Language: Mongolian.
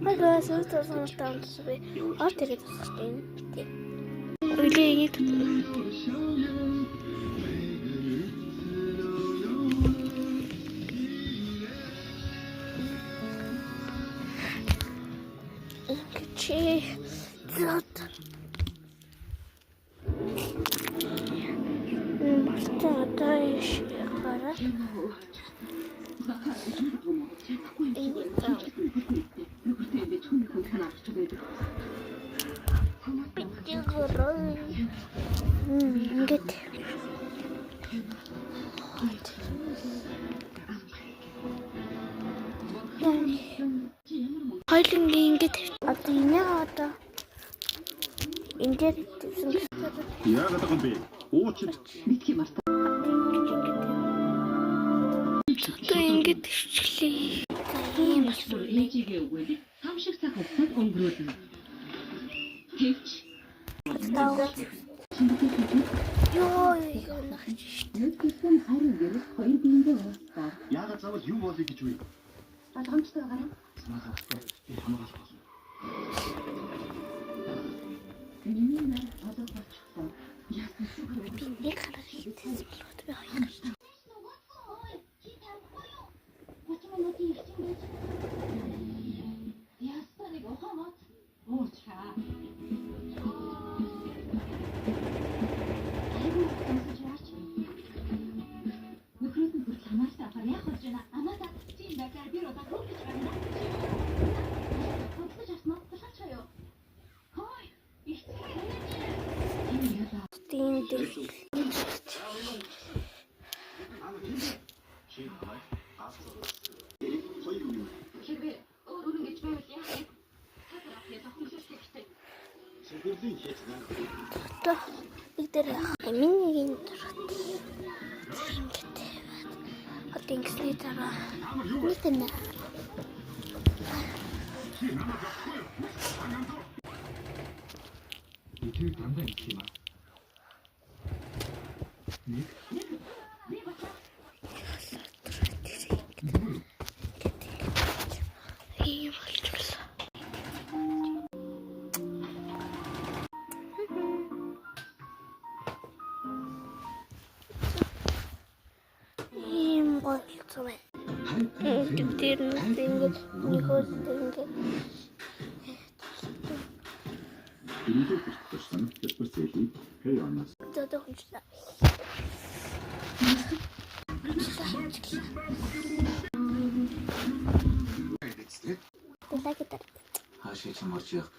Хагас уутсан би ор тэгээд тусахтай битээ. Үлээний Чи зот. Мартатай шихара. Ингээд хоёлынгийн ингээд одоо энэ одоо ингээд тавьсан гэсэн. Яагаад байгаа юм бэ? Уучлаарай. Мэдхий мартаа. Ингээд хичлээ. Тийм Эсвэл ээжигээ өгөөд 5 шиг цаг хугацаанд өнгөрүүлнэ. Гэвч ёо нахж нэгдсэн харин гэрэл хоёр биендээ уулзлаа. Яагаад заавал юу болъё гэж вэ? Боломжтой байгаа юм. Хамгаалах. Миний нар одоо болчихсон. Яасан сүгээр нэг харах хийсэн болоод би хоёр. Ястаник ухамат уучаа. Нөхрөөс нь хүртэл хамаарсан ахаар яг болж байна. Амаата тийм байгаар би одоо хөөж байна. Хөдлөж асна. Тасчаяа. Хой. Их. Тийм дээ. Хэрвээ өөрөөр ингэж байвал яах вэ? Яах вэ? Сэргэлийн хийсэн. Одоо нэг дээр минигийн дурат. Ингээд одоо ингэсний дараа мэдэнэ. Энийг дандаа их юм аа. Нэг ийм болчихлоо. Ийм болчихсон байна. Тэр нь ингээд нэг хөөс ингээд Ирээдүйд туссан хязгаарчлалыг хэвээрнээс одоо хүнчлээ. хэвчээ. Тэсэкэтэр. Хаашаа ч марч явах гэж.